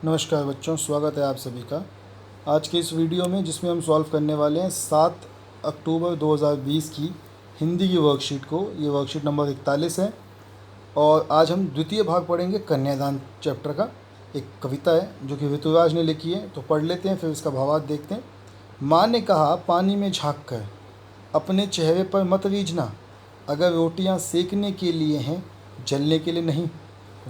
नमस्कार बच्चों, स्वागत है आप सभी का। आज के इस वीडियो में जिसमें हम सॉल्व करने वाले हैं 7 अक्टूबर 2020 की हिंदी की वर्कशीट को। ये वर्कशीट नंबर 41 है और आज हम द्वितीय भाग पढ़ेंगे कन्यादान चैप्टर का। एक कविता है जो कि ऋतुराज ने लिखी है, तो पढ़ लेते हैं, फिर इसका भावार्थ देखते हैं। माँ ने कहा पानी में झाँक कर, अपने चेहरे पर मत रीझना, अगर रोटियाँ सेकने के लिए हैं, जलने के लिए नहीं।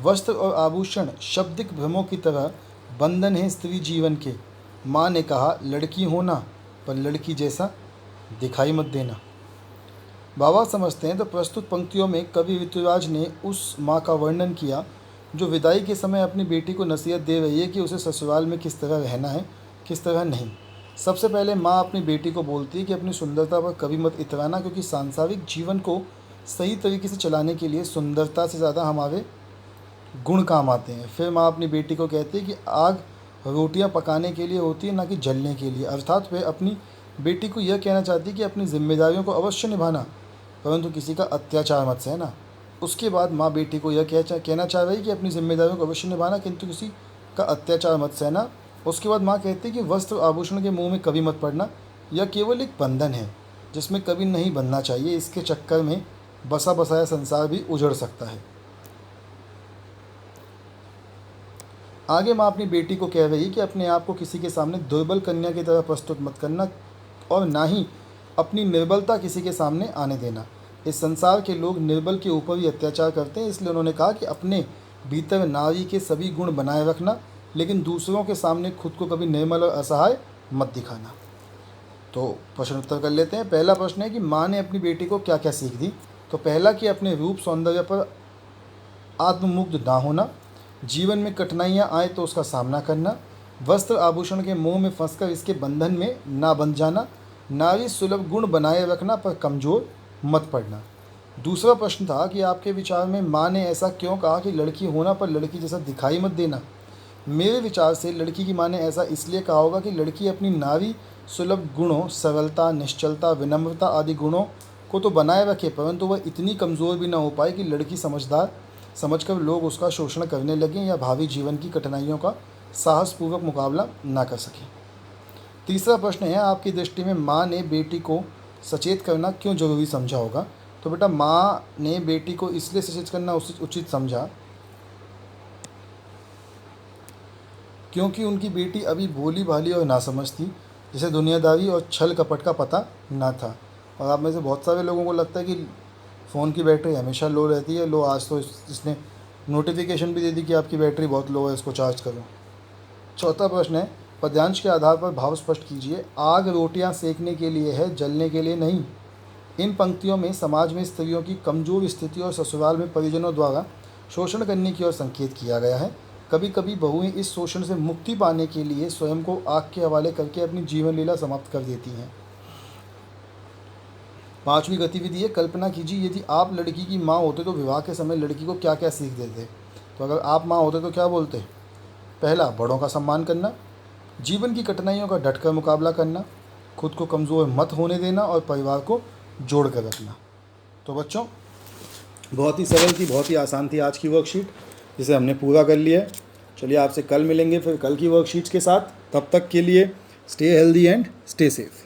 वस्त्र और आभूषण शाब्दिक भ्रमों की तरह बंधन है स्त्री जीवन के। माँ ने कहा लड़की होना, पर लड़की जैसा दिखाई मत देना। बाबा समझते हैं तो प्रस्तुत पंक्तियों में कवि ऋतुराज ने उस माँ का वर्णन किया जो विदाई के समय अपनी बेटी को नसीहत दे रही है कि उसे ससुराल में किस तरह रहना है, किस तरह नहीं। सबसे पहले माँ अपनी बेटी को बोलती है कि अपनी सुंदरता पर कभी मत इतराना, क्योंकि सांसारिक जीवन को सही तरीके से चलाने के लिए सुंदरता से ज़्यादा हमारे गुण काम आते हैं। फिर माँ अपनी बेटी को कहती है कि आग रोटियां पकाने के लिए होती है, ना कि जलने के लिए। अर्थात वह अपनी बेटी को यह कहना चाहती है कि अपनी जिम्मेदारियों को अवश्य निभाना, परंतु किसी का अत्याचार मत सहना। उसके बाद माँ बेटी को यह कहना चाह रही है कि अपनी जिम्मेदारियों को अवश्य निभाना, किंतु किसी का अत्याचार मत सहना। उसके बाद माँ कहती है कि वस्त्र आभूषण के मुँह में कभी मत पड़ना, यह केवल एक बंधन है जिसमें कभी नहीं बनना चाहिए। इसके चक्कर में बसा बसाया संसार भी उजड़ सकता है। आगे माँ अपनी बेटी को कह रही है कि अपने आप को किसी के सामने दुर्बल कन्या की तरह प्रस्तुत मत करना और ना ही अपनी निर्बलता किसी के सामने आने देना। इस संसार के लोग निर्बल के ऊपर ही अत्याचार करते हैं, इसलिए उन्होंने कहा कि अपने भीतर नारी के सभी गुण बनाए रखना, लेकिन दूसरों के सामने खुद को कभी निर्मल और असहाय मत दिखाना। तो प्रश्न उत्तर कर लेते हैं। पहला प्रश्न है कि माँ ने अपनी बेटी को क्या क्या सीख दी। तो पहला कि अपने रूप सौंदर्य पर आत्ममुग्ध ना होना, जीवन में कठिनाइयाँ आए तो उसका सामना करना, वस्त्र आभूषण के मोह में फंसकर इसके बंधन में ना बंध जाना, नारी सुलभ गुण बनाए रखना पर कमज़ोर मत पड़ना। दूसरा प्रश्न था कि आपके विचार में माँ ने ऐसा क्यों कहा कि लड़की होना पर लड़की जैसा दिखाई मत देना। मेरे विचार से लड़की की माँ ने ऐसा इसलिए कहा होगा कि लड़की अपनी नारी सुलभ गुणों, सरलता, निश्चलता, विनम्रता आदि गुणों को तो बनाए रखे, परंतु वह इतनी कमज़ोर भी ना हो पाए कि लड़की समझकर लोग उसका शोषण करने लगें या भावी जीवन की कठिनाइयों का साहसपूर्वक मुकाबला ना कर सकें। तीसरा प्रश्न है, आपकी दृष्टि में माँ ने बेटी को सचेत करना क्यों जरूरी समझा होगा। तो बेटा, माँ ने बेटी को इसलिए सचेत करना उचित समझा क्योंकि उनकी बेटी अभी भोली भाली और नासमझ थी, जिसे दुनियादारी और छल कपट का पता ना था। और आप में से बहुत सारे लोगों को लगता है कि फ़ोन की बैटरी हमेशा लो रहती है। लो, आज तो इसने नोटिफिकेशन भी दे दी कि आपकी बैटरी बहुत लो है, इसको चार्ज करो। चौथा प्रश्न है, पद्यांश के आधार पर भाव स्पष्ट कीजिए। आग रोटियां सेकने के लिए है, जलने के लिए नहीं। इन पंक्तियों में समाज में स्त्रियों की कमज़ोर स्थिति और ससुराल में परिजनों द्वारा शोषण करने की ओर संकेत किया गया है। कभी कभी बहुएं इस शोषण से मुक्ति पाने के लिए स्वयं को आग के हवाले करके अपनी जीवन लीला समाप्त कर देती हैं। पांचवी गतिविधि है, कल्पना कीजिए यदि आप लड़की की माँ होते तो विवाह के समय लड़की को क्या क्या सीख देते। तो अगर आप माँ होते तो क्या बोलते। पहला, बड़ों का सम्मान करना, जीवन की कठिनाइयों का डटकर मुकाबला करना, खुद को कमज़ोर मत होने देना और परिवार को जोड़ कर रखना। तो बच्चों, बहुत ही सरल थी, बहुत ही आसान थी आज की वर्कशीट, जिसे हमने पूरा कर लिया है। चलिए आपसे कल मिलेंगे फिर कल की वर्कशीट्स के साथ। तब तक के लिए stay healthy and stay safe.